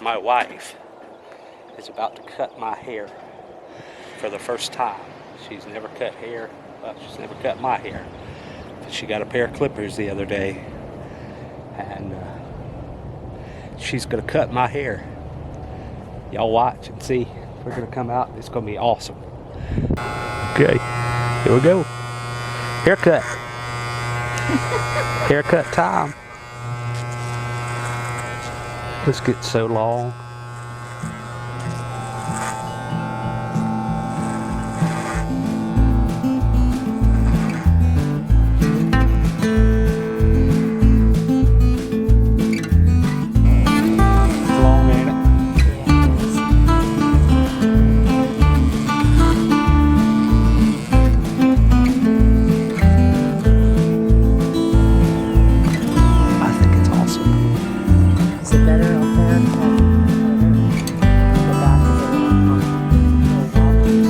my wife is about to cut my hair for the first time. She's never cut hair. Well, she's never cut my hair. But she got a pair of clippers the other day, and she's gonna cut my hair. Y'all watch and see. We're gonna come out. It's gonna be awesome. Okay, here we go. Haircut. Haircut time. This gets so long. Long, ain't it? I think it's awesome. Is it better up there? The back is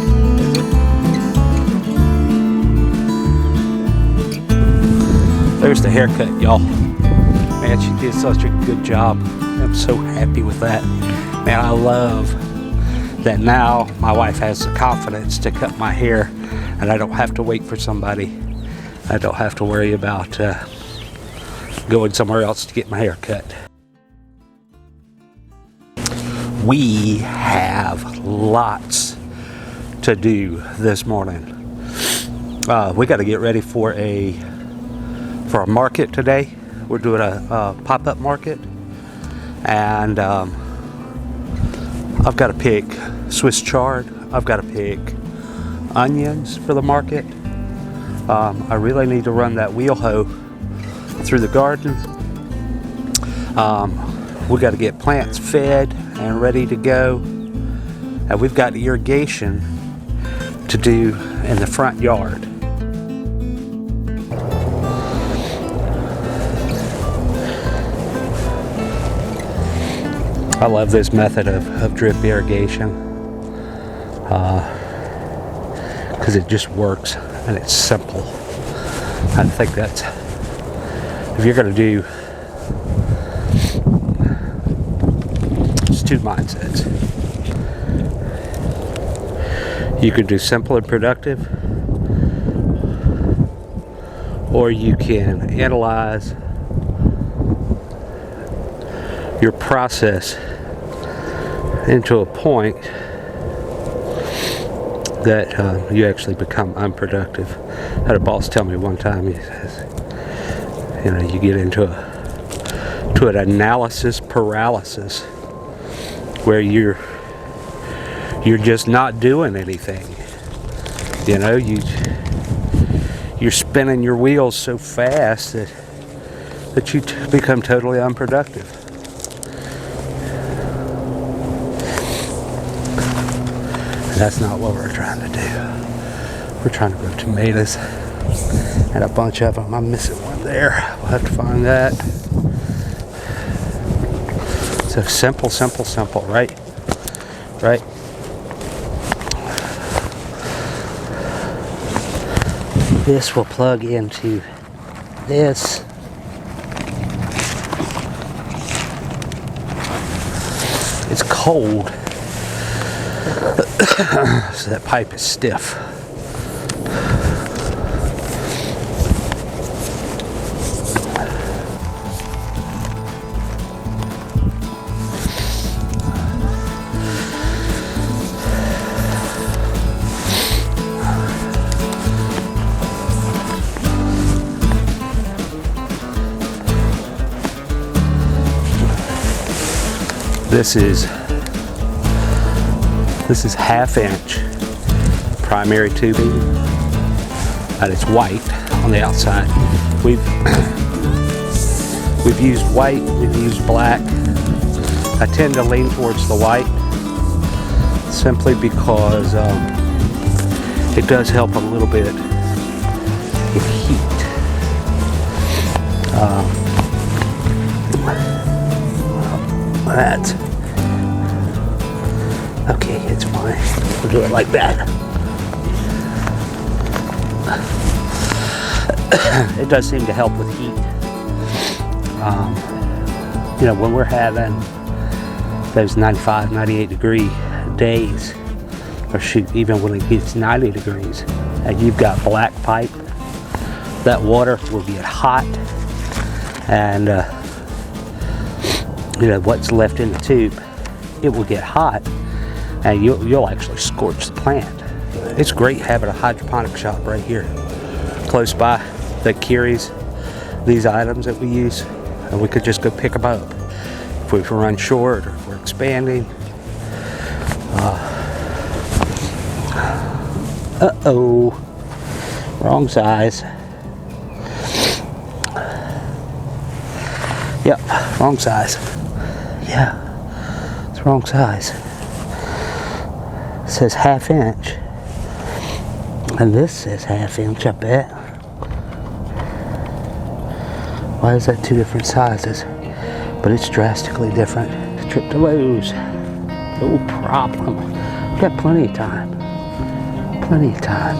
There's the haircut, y'all. Man, she did such a good job. I'm so happy with that. Man, I love that now my wife has the confidence to cut my hair, and I don't have to wait for somebody. I don't have to worry about going somewhere else to get my hair cut. We have lots to do this morning. We got to get ready for a market today. We're doing a pop-up market, and I've got to pick Swiss chard. I've got to pick onions for the market. I really need to run that wheel hoe through the garden. We got to get plants fed and ready to go, and we've got irrigation to do in the front yard. I love this method of drip irrigation because it just works and it's simple. I think that's, if you're going to do, it's two mindsets. You can do simple and productive, or you can analyze your process into a point that you actually become unproductive. I had a boss tell me one time, he says, you know, you get into an analysis paralysis where you're just not doing anything. You know, you're spinning your wheels so fast that you become totally unproductive. That's not what we're trying to do. We're trying to grow tomatoes, and a bunch of them. I'm missing one there. We'll have to find that. So simple, simple, simple, right? Right? This will plug into this. It's cold. So that pipe is stiff. This is 1/2 inch primary tubing, and it's white on the outside. We've used white, we've used black. I tend to lean towards the white simply because it does help a little bit with heat. That's okay, it's fine. We'll do it like that. It does seem to help with heat. You know, when we're having those 95, 98 degree days, or shoot, even when it gets 90 degrees, and you've got black pipe, that water will get hot, and you know what's left in the tube, it will get hot, and you'll actually scorch the plant. It's great having a hydroponic shop right here, close by, that carries these items that we use, and we could just go pick them up if we run short or if we're expanding. Uh-oh, wrong size. Yep, wrong size. Yeah, it's wrong size. It says 1/2 inch. And this says 1/2 inch, I bet. Why is that 2 different sizes? But it's drastically different. Trip to Lowe's. No problem. We've got plenty of time. Plenty of time.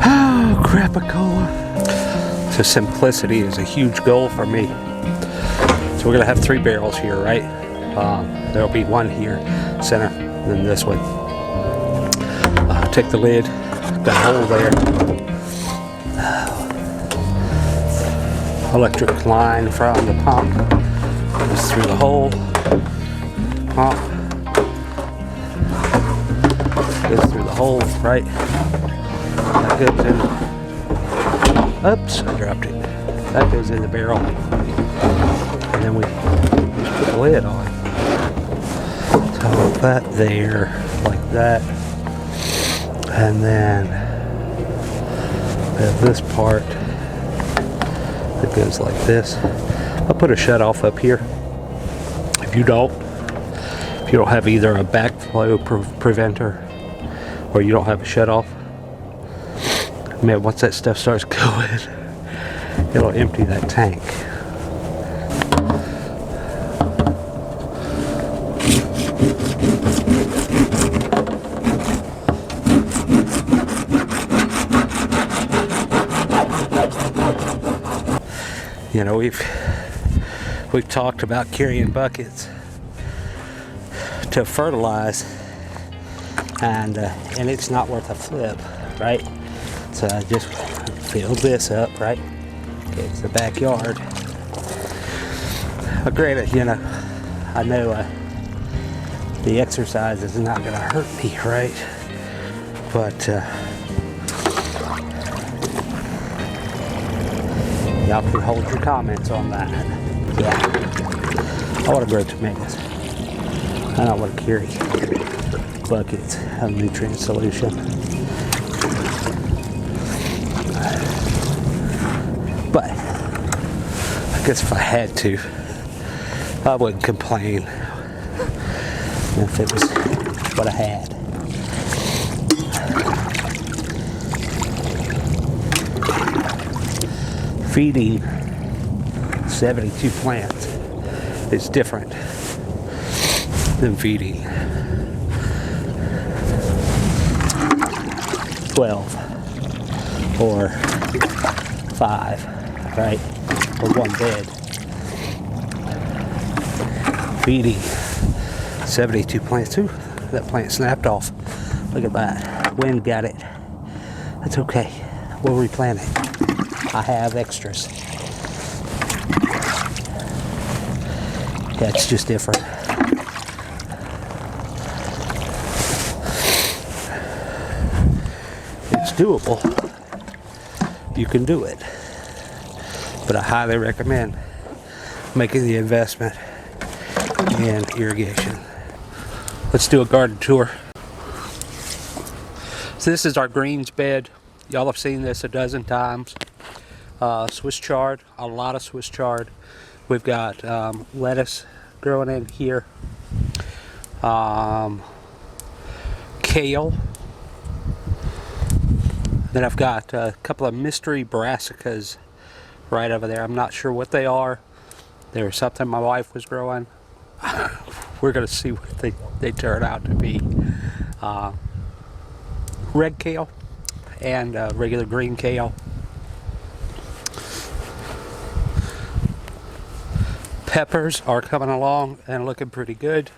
Oh, crapacola. So simplicity is a huge goal for me. So we're gonna have 3 barrels here, right? There'll be one here, center, and then this one. Take the lid, got a hole there. Electric line from the pump goes through the hole. Pump goes through the hole, right? That goes in. Oops, I dropped it. That goes in the barrel, and then we just put the lid on. So that there, like that, and then we have this part that goes like this. I'll put a shut off up here. If you don't have either a backflow preventer or you don't have a shut off, man, once that stuff starts going, it'll empty that tank. You know, we've talked about carrying buckets to fertilize, and it's not worth a flip, right? So I just fill this up, right? Okay, it's the backyard. Granted, you know, I know the exercise is not going to hurt me, right? But y'all can hold your comments on that. Yeah, I want to grow tomatoes. I don't want to carry buckets of nutrient solution. But I guess if I had to, I wouldn't complain if it was what I had. Feeding 72 plants is different than feeding 12 or 5, right? Or one bed. Feeding 72 plants. Ooh, that plant snapped off. Look at that. Wind got it. That's okay. We'll replant it. I have extras. That's just different. It's doable. You can do it. But I highly recommend making the investment in irrigation. Let's do a garden tour. So this is our greens bed. Y'all have seen this a dozen times. Swiss chard, a lot of Swiss chard. We've got lettuce growing in here. Kale. Then I've got a couple of mystery brassicas right over there. I'm not sure what they are. They were something my wife was growing. We're going to see what they turn out to be. Red kale and regular green kale. Peppers are coming along and looking pretty good.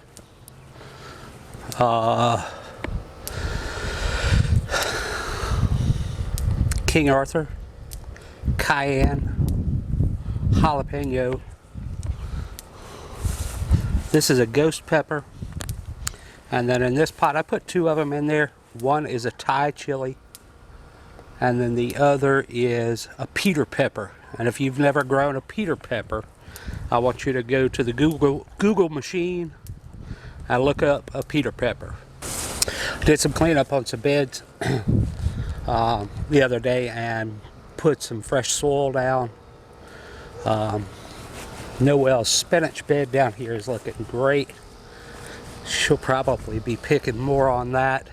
King Arthur, cayenne, jalapeno. This is a ghost pepper. And then in this pot, I put 2 of them in there. One is a Thai chili, and then the other is a Peter pepper. And if you've never grown a Peter pepper, I want you to go to the Google machine and look up a Peter pepper. Did some cleanup on some beds the other day and put some fresh soil down. Noelle's spinach bed down here is looking great. She'll probably be picking more on that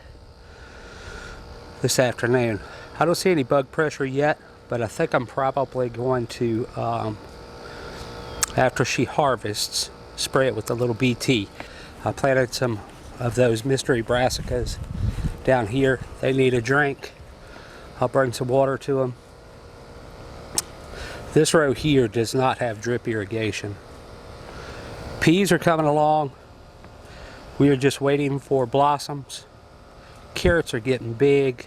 this afternoon. I don't see any bug pressure yet, but I think I'm probably going to, after she harvests, spray it with a little BT. I planted some of those mystery brassicas down here. They need a drink. I'll bring some water to them. This row here does not have drip irrigation. Peas are coming along. We are just waiting for blossoms. Carrots are getting big.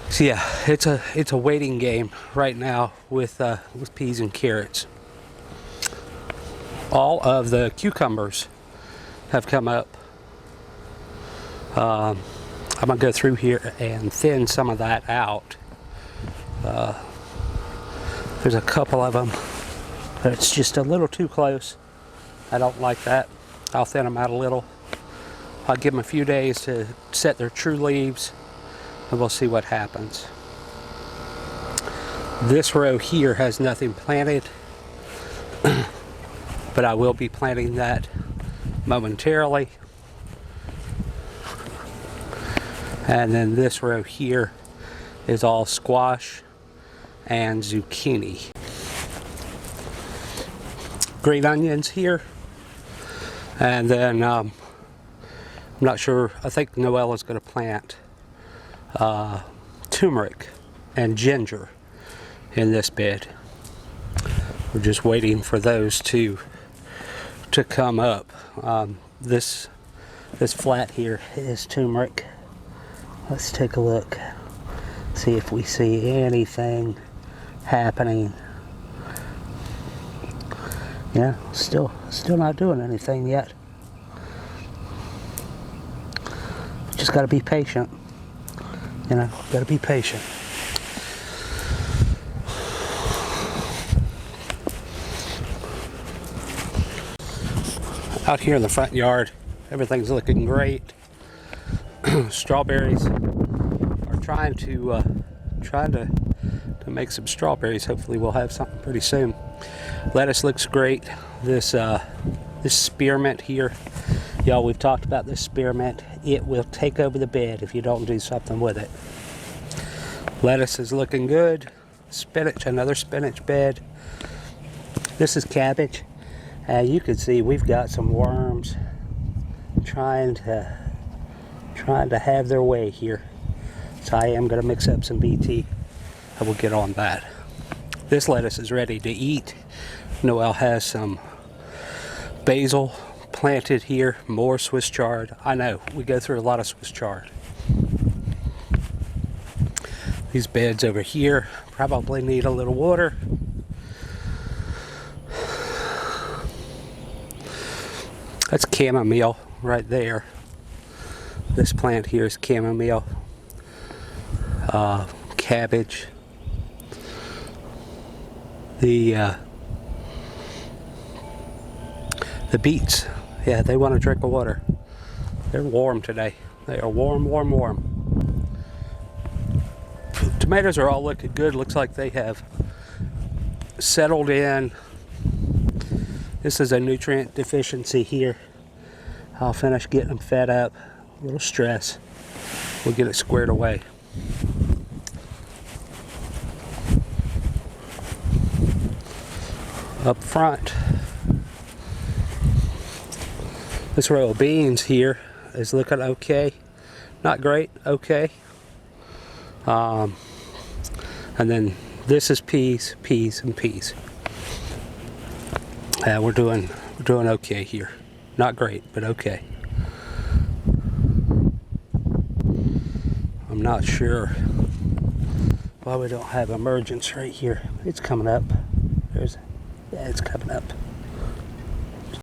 So yeah, it's a waiting game right now with peas and carrots. All of the cucumbers have come up. I'm gonna go through here and thin some of that out. There's a couple of them, but it's just a little too close. I don't like that. I'll thin them out a little. I'll give them a few days to set their true leaves, and we'll see what happens. This row here has nothing planted, but I will be planting that momentarily. And then this row here is all squash and zucchini. Green onions here. And then I'm not sure, I think Noelle is going to plant turmeric and ginger in this bed. We're just waiting for those to come up. This flat here is turmeric. Let's take a look, see if we see anything happening. Yeah, still not doing anything yet. Just got to be patient. You know, got to be patient. Out here in the front yard, everything's looking great. Strawberries are trying to make some strawberries. Hopefully we'll have something pretty soon. Lettuce looks great. This spearmint here, y'all, we've talked about this spearmint. It will take over the bed if you don't do something with it. Lettuce is looking good. Spinach, another spinach bed. This is cabbage. You can see we've got some worms trying to have their way here. So I am going to mix up some BT. I will get on that. This lettuce is ready to eat. Noelle has some basil planted here, more Swiss chard. I know, we go through a lot of Swiss chard. These beds over here probably need a little water. That's chamomile right there. This plant here is chamomile. Cabbage. The beets, yeah, they want to drink of water. They're warm today. They are warm, warm, warm. Tomatoes are all looking good. Looks like they have settled in. This is a nutrient deficiency here. I'll finish getting them fed up. A little stress. We'll get it squared away. Up front, this row of beans here is looking okay. Not great, okay. And then this is peas, peas, and peas. Yeah, we're doing okay here. Not great, but okay. I'm not sure why we don't have emergence right here. It's coming up. Yeah, it's coming up.